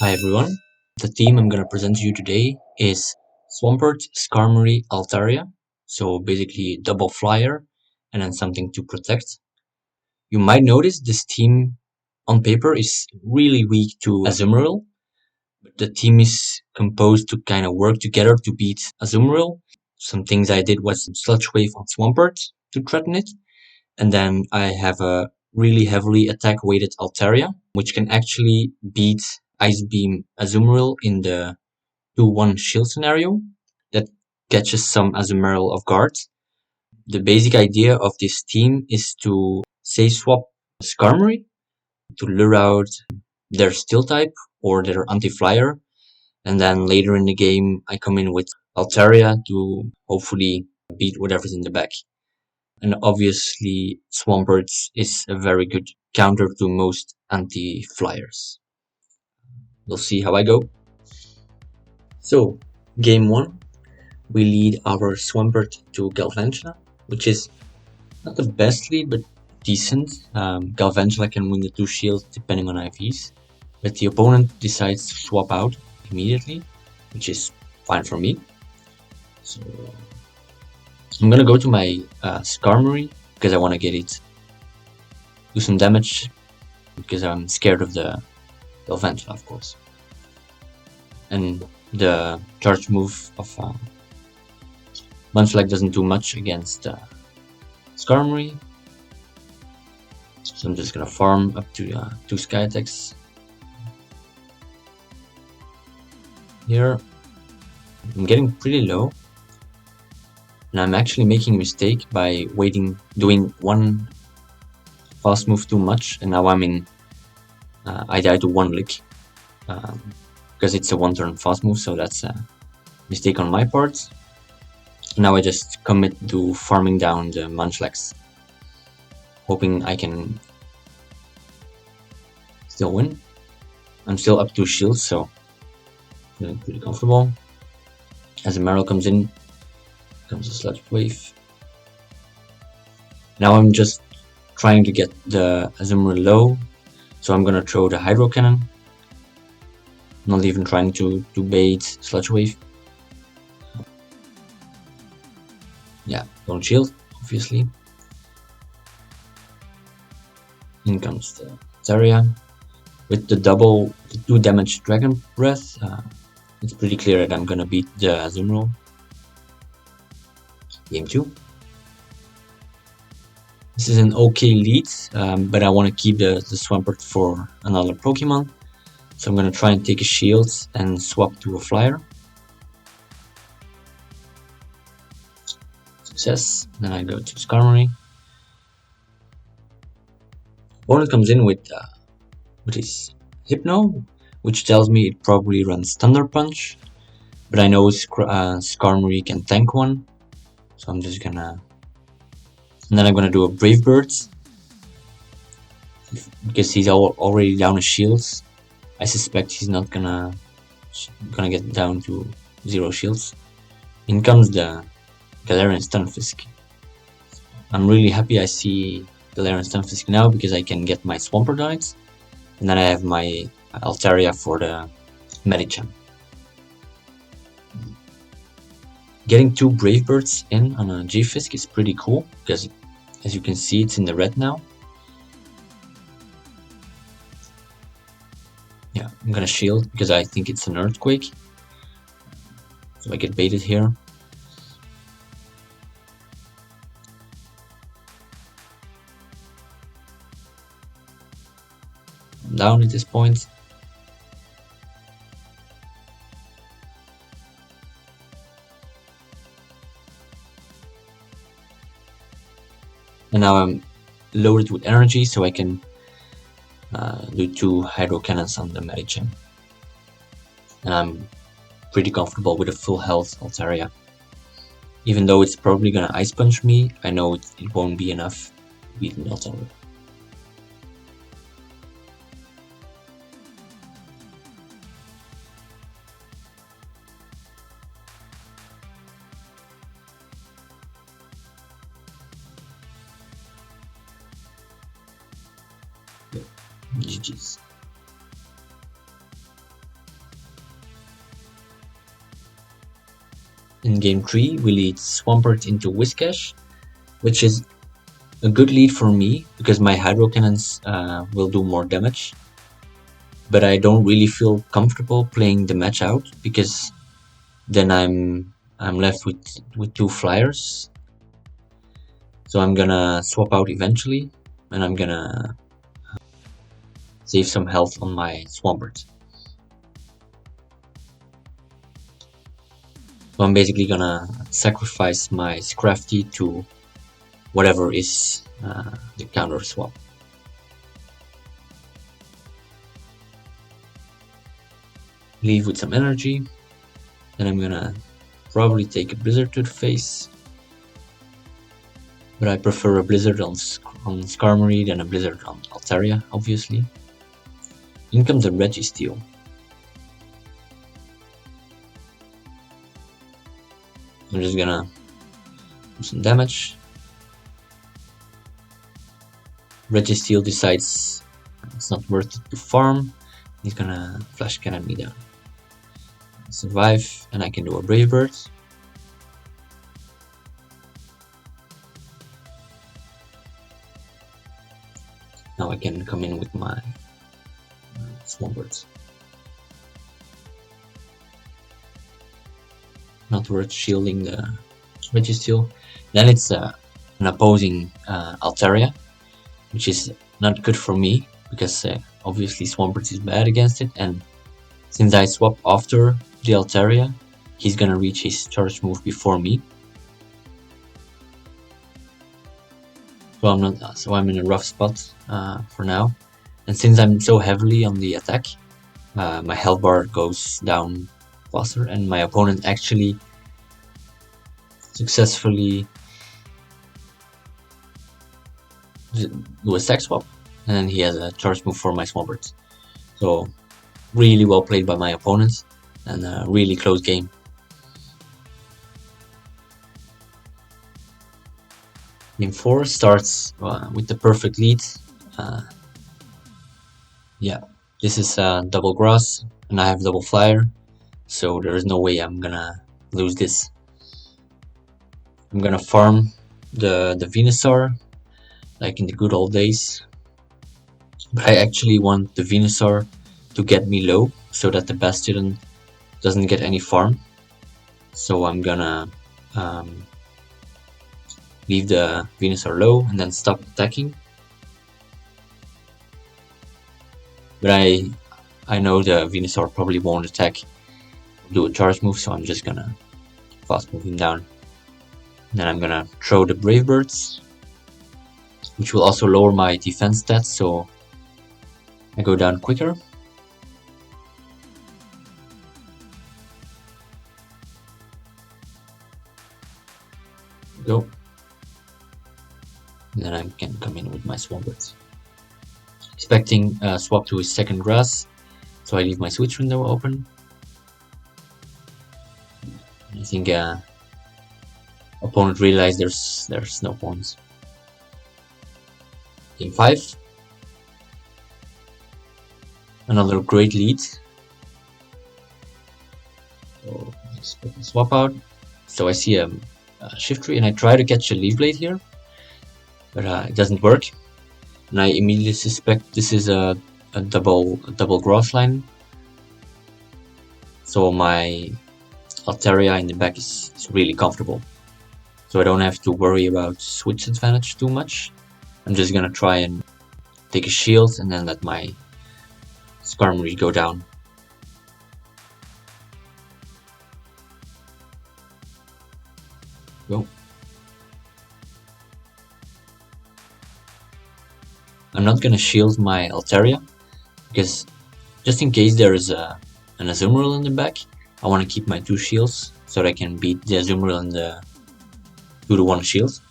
Hi everyone, the theme I'm going to present to you today is Swampert, Skarmory, Altaria. So basically double flyer and then something to protect. You might notice this team on paper is really weak to Azumarill, but the team is composed to kind of work together to beat Azumarill. Some things I did was Sludge Wave on Swampert to threaten it, and then I have a really heavily attack weighted Altaria, which can actually beat Ice Beam Azumarill in the 2-1 shield scenario that catches some Azumarill off guard. The basic idea of this team is to say swap Skarmory to lure out their steel type or their anti-flyer, and then later in the game I come in with Altaria to hopefully beat whatever's in the back. And obviously Swampert is a very good counter to most anti-flyers. We'll see how I go. So, game 1, we lead our Swampert to Galvantula, which is not the best lead, but decent. Galvantula can win the 2 shields depending on IVs, but the opponent decides to swap out immediately, which is fine for me. So I'm gonna go to my Skarmory because I want to get it, do some damage, because I'm scared of the Galvantula, of course. And the charge move of Munchlax doesn't do much against Skarmory, so I'm just gonna farm up to 2 sky attacks. Here I'm getting pretty low, and I'm actually making a mistake by doing one fast move too much, and now I'm in I die to 1 lick because it's a 1-turn fast move, so that's a mistake on my part. Now I just commit to farming down the Munchlax, hoping I can still win. I'm still up 2 shields, so feeling pretty comfortable. As a Meryl comes in, comes a Sludge Wave. Now I'm just trying to get the Azumarill low, so I'm gonna throw the Hydro Cannon. Not even trying to bait Sludge Wave. Yeah, don't shield, obviously. In comes the Altaria. With the 2 damage Dragon Breath, it's pretty clear that I'm gonna beat the Azumarill. Game 2. This is an okay lead, but I want to keep the Swampert for another Pokemon. So I'm gonna try and take a shield and swap to a flyer. Success. Then I go to Skarmory. Opponent comes in with his Hypno, which tells me it probably runs Thunder Punch, but I know Skarmory can tank one, so I'm just gonna. And then I'm gonna do a Brave Birds because he's already down his shields. I suspect he's not gonna get down to 0 shields. In comes the Galarian Stunfisk. I'm really happy I see Galarian Stunfisk now because I can get my Swampert on it, and then I have my Altaria for the Medicham. Getting 2 Brave Birds in on a G-Fisk is pretty cool because, as you can see, it's in the red now. Yeah, I'm gonna shield because I think it's an Earthquake, so I get baited here. I'm down at this point. And now I'm loaded with energy, so I can do 2 Hydro Cannons on the Medicham. And I'm pretty comfortable with a full health Altaria. Even though it's probably gonna Ice Punch me, I know it won't be enough to beat an Altaria. GG's. In game 3, we lead Swampert into Whiscash, which is a good lead for me because my hydro cannons will do more damage. But I don't really feel comfortable playing the match out because then I'm left with 2 flyers. So I'm gonna swap out eventually, and I'm gonna save some health on my Swampert. So I'm basically gonna sacrifice my Scrafty to whatever is the counter swap. Leave with some energy. Then I'm gonna probably take a Blizzard to the face. But I prefer a Blizzard on Skarmory than a Blizzard on Altaria, obviously. In comes a Registeel. I'm just gonna do some damage. Registeel decides it's not worth it to farm. He's gonna Flash Cannon me down. Survive, and I can do a Brave Bird. Now I can come in with my Swampert. Not worth shielding the Registeel. Then it's an opposing Altaria, which is not good for me because obviously Swampert is bad against it, and since I swap after the Altaria, he's gonna reach his charge move before me. So I'm in a rough spot for now, and since I'm so heavily on the attack, my health bar goes down faster, and my opponent actually successfully do a stack swap, and then he has a charge move for my Swampert. So really well played by my opponent, and a really close game. Game 4 starts with the perfect lead. Yeah, this is double grass, and I have double flyer, so there is no way I'm gonna lose this. I'm gonna farm the Venusaur, like in the good old days. But I actually want the Venusaur to get me low, so that the Bastion doesn't get any farm. So I'm gonna leave the Venusaur low and then stop attacking. But I know the Venusaur probably won't attack, do a charge move, so I'm just gonna fast move him down. And then I'm gonna throw the Brave Birds, which will also lower my defense stats, so I go down quicker. Go. And then I can come in with my Swampert. Expecting a swap to his second grass, so I leave my switch window open. I think opponent realized there's no pawns. Game 5. Another great lead. So expect a swap out. So I see a shift tree, and I try to catch a leaf blade here, but it doesn't work. And I immediately suspect this is a double grass line. So my Altaria in the back is really comfortable. So I don't have to worry about switch advantage too much. I'm just gonna try and take a shield and then let my Skarmory go down. Go. I'm not gonna shield my Altaria because just in case there is an Azumarill in the back, I want to keep my 2 shields so that I can beat the Azumarill in the 2-to-1 shield.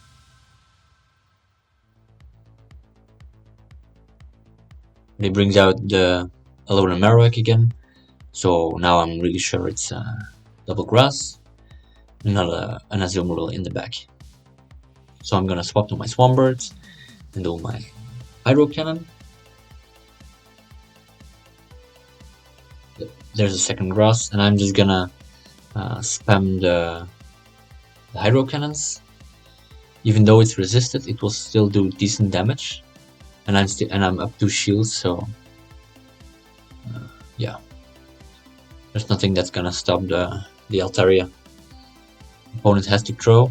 But he brings out the Alolan Marowak again, so now I'm really sure it's double grass, and not an Azumarill in the back. So I'm gonna swap to my Swampert and do my Hydro Cannon. There's a second grass, and I'm just gonna spam the The hydro cannons, even though it's resisted, it will still do decent damage, and I'm up 2 shields, so yeah, there's nothing that's gonna stop the Altaria. Opponent has to throw,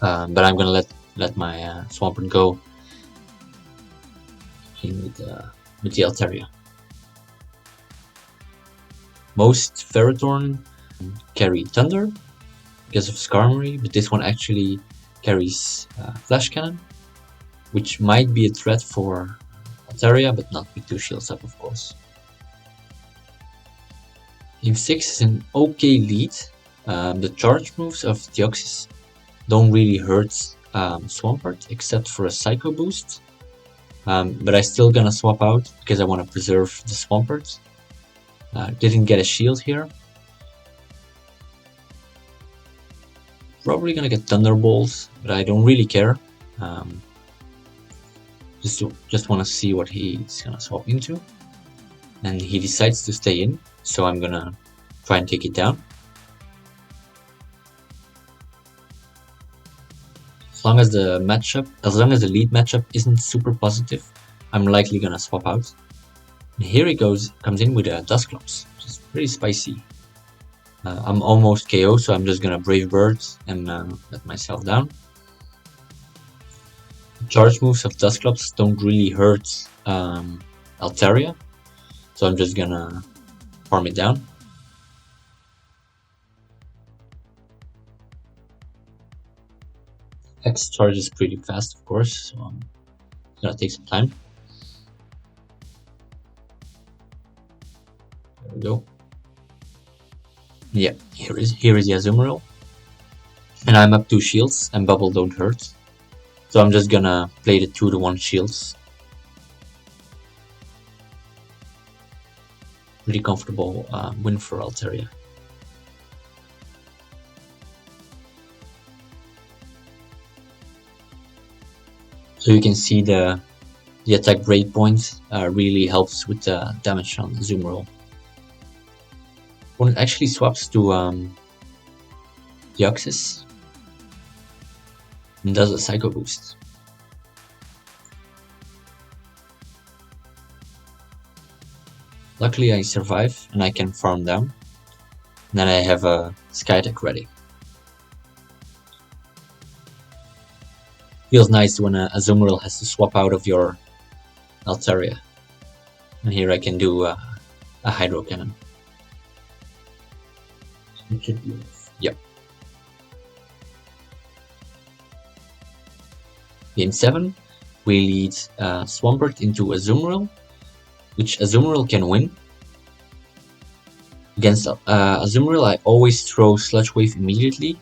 but I'm gonna let my Swampert go in with the Altaria. Most Ferrothorn carry Thunder because of Skarmory, but this one actually carries Flash Cannon, which might be a threat for Altaria, but not with 2 shields up, of course. Game 6 is an okay lead. The charge moves of Deoxys don't really hurt Swampert, except for a Psycho boost. But I'm still gonna swap out because I want to preserve the Swampert. Didn't get a shield here. Probably gonna get Thunderbolts, but I don't really care. Just want to see what he's gonna swap into. And he decides to stay in, so I'm gonna try and take it down. As long as the lead matchup isn't super positive, I'm likely gonna swap out. And here he comes in with a Dusclops, which is pretty spicy. I'm almost KO, so I'm just gonna Brave Bird and let myself down. The charge moves of Dusclops don't really hurt Altaria, so I'm just gonna farm it down. X charges pretty fast, of course, so it's gonna take some time. There we go. Yeah, here is the Azumarill. And I'm up 2 shields, and Bubble don't hurt. So I'm just gonna play the 2-to-1 shields. Pretty comfortable win for Altaria. So you can see the attack breakpoint really helps with the damage on Azumarill. Opponent actually swaps to Deoxys and does a Psycho boost. Luckily I survive and I can farm down. And then I have a Sky Attack ready. Feels nice when a Azumarill has to swap out of your Altaria. And here I can do a Hydro Cannon. It should be enough. Yep. Game 7, we lead Swampert into Azumarill, which Azumarill can win. Against Azumarill, I always throw Sludge Wave immediately,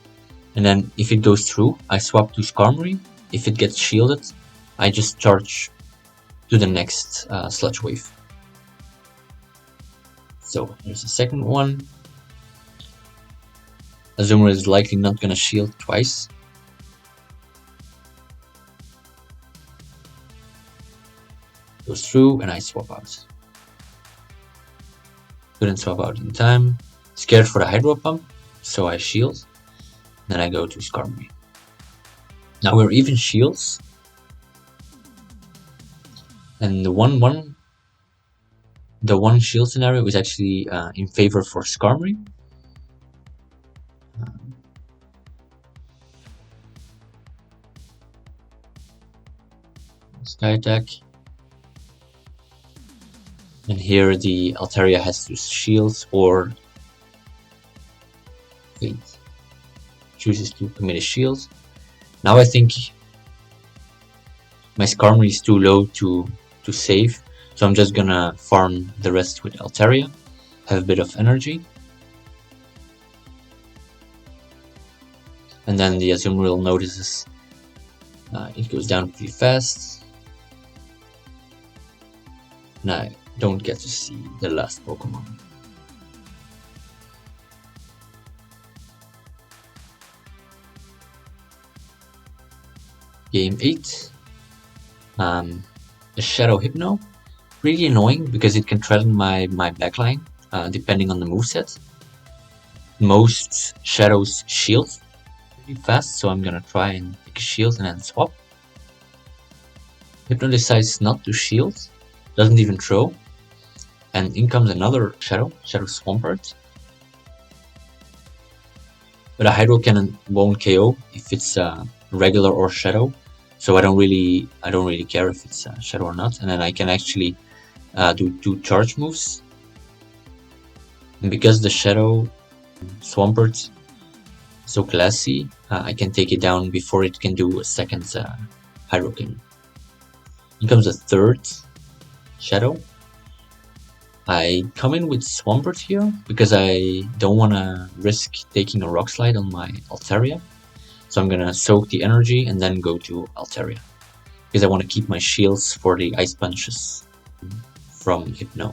and then if it goes through, I swap to Skarmory. If it gets shielded, I just charge to the next Sludge Wave. So there's the second one. Azumarill is likely not gonna shield twice. Goes through and I swap out. Couldn't swap out in time. Scared for the Hydro Pump, so I shield. Then I go to Skarmory. Now we're even shields. And the one shield scenario is actually in favor for Skarmory. Sky Attack. And here the Altaria has to shield or wait, chooses to commit a shield. Now I think my Skarmory is too low to save, so I'm just gonna farm the rest with Altaria, have a bit of energy. And then the Azumarill notices it goes down pretty fast. And I don't get to see the last Pokemon. Game 8. A Shadow Hypno. Really annoying because it can threaten my backline depending on the moveset. most shadows shield pretty fast, so I'm gonna try and take a shield and then swap. Hypno decides not to shield, doesn't even throw, and in comes another Shadow Swampert. But a Hydro Cannon won't KO if it's regular or Shadow, so I don't really care if it's Shadow or not. And then I can actually do 2 charge moves. And because the Shadow Swampert is so classy, I can take it down before it can do a second Hydro Cannon. In comes a third Shadow. I come in with Swampert here because I don't want to risk taking a Rock Slide on my Altaria. So I'm going to soak the energy and then go to Altaria. Because I want to keep my shields for the Ice Punches from Hypno.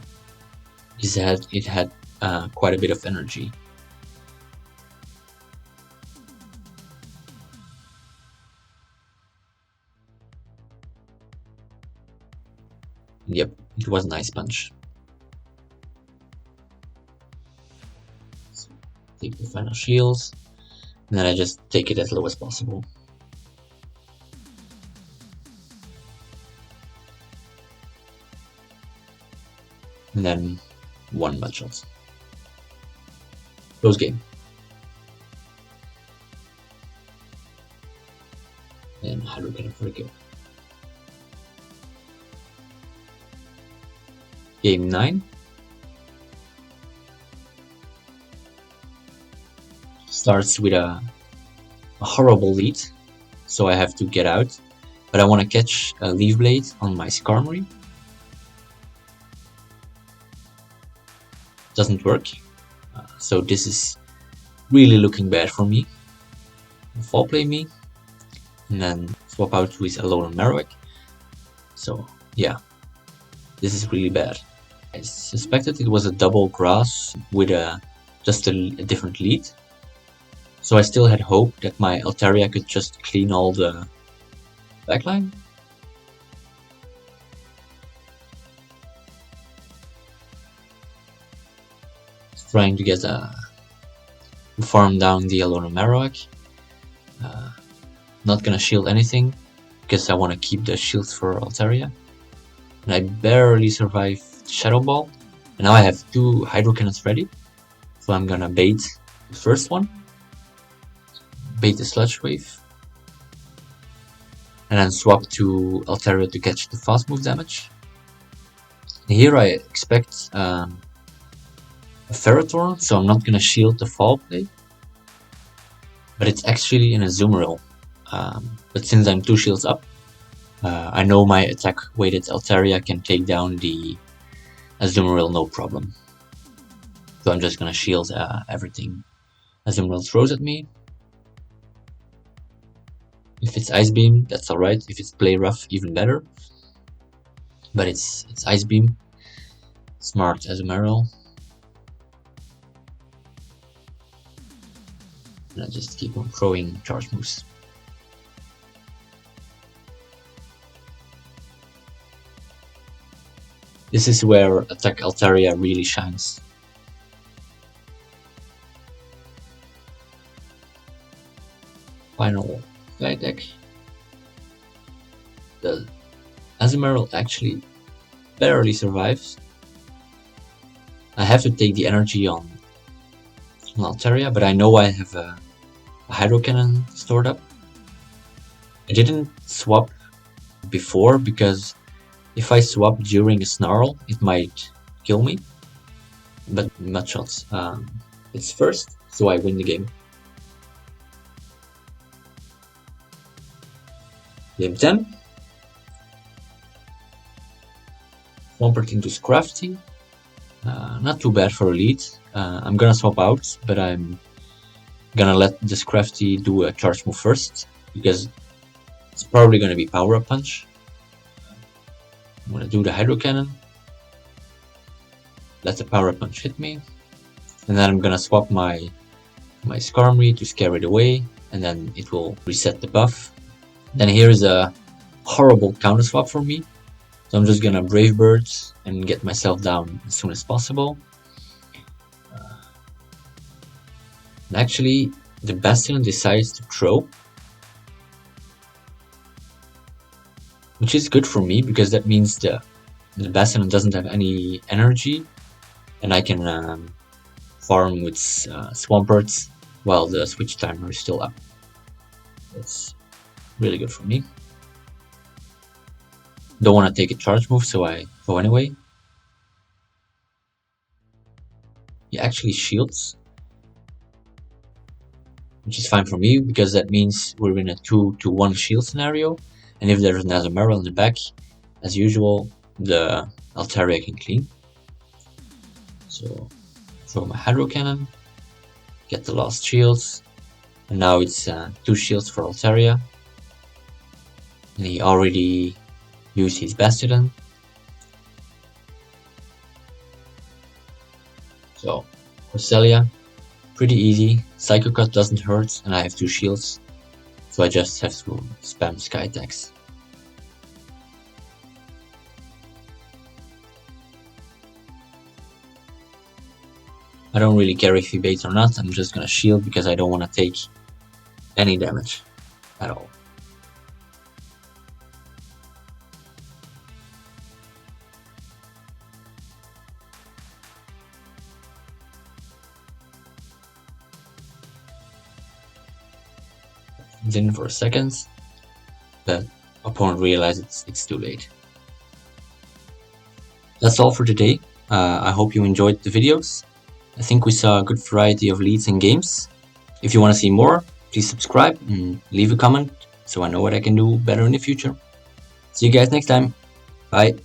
It had quite a bit of energy. Yep, it was an Ice Punch. So take the final shields, and then I just take it as low as possible. And then 1 mud shot. Close game. And Hydro Cannon for the kill. Game 9. Starts with a horrible lead, so I have to get out. But I want to catch a Leaf Blade on my Skarmory. Doesn't work. So this is really looking bad for me. Fall play me, and then swap out with Alolan Marowak. So yeah, this is really bad. I suspected it was a double grass with just a different lead. So I still had hope that my Altaria could just clean all the backline. Trying to get farm down the Alolan Marowak. Not gonna shield anything because I want to keep the shields for Altaria. And I barely survived Shadow Ball. And now I have 2 Hydro Cannons ready. So I'm gonna bait the first one. Bait the Sludge Wave. And then swap to Altaria to catch the fast move damage. And here I expect a Ferrothorn, so I'm not gonna shield the fall play. But it's actually in a Azumarill. But since I'm 2 shields up, I know my attack weighted Altaria can take down the Azumarill no problem. So I'm just gonna shield everything Azumarill throws at me. If it's Ice Beam, that's alright. If it's Play Rough, even better. But it's Ice Beam. Smart Azumarill. And I just keep on throwing charge moves. This is where Attack Altaria really shines. Final Flight deck. The Azumarill actually barely survives. I have to take the energy on Altaria, but I know I have a Hydro Cannon stored up. I didn't swap before because if I swap during a Snarl, it might kill me. But Mud Shots, it's first, so I win the game. Game 10. Swampert into Scrafty. Not too bad for a lead. I'm gonna swap out, but I'm gonna let the Scrafty do a charge move first, because it's probably gonna be Power Up Punch. I'm gonna do the Hydro Cannon. Let the Power Up Punch hit me. And then I'm gonna swap my Skarmory to scare it away, and then it will reset the buff. Then here is a horrible counter swap for me. So I'm just gonna Brave Bird and get myself down as soon as possible. And actually, the Bastion decides to throw, which is good for me because that means the Bastion doesn't have any energy, and I can farm with Swamperts while the switch timer is still up. That's really good for me. Don't want to take a charge move, so I go anyway. He actually shields, which is fine for me because that means we're in a 2-1 shield scenario, and if there's an Azumarill in the back, as usual, the Altaria can clean. So throw my Hydro Cannon, get the last shields, and now it's 2 shields for Altaria. And he already used his Bastiodon. So Cresselia, pretty easy. Psycho Cut doesn't hurt, and I have 2 shields, so I just have to spam Sky Attacks. I don't really care if he baits or not, I'm just gonna shield because I don't want to take any damage at all. Then for a second, the opponent realizes it's too late. That's all for today. I hope you enjoyed the videos. I think we saw a good variety of leads and games. If you want to see more, please subscribe and leave a comment so I know what I can do better in the future. See you guys next time. Bye.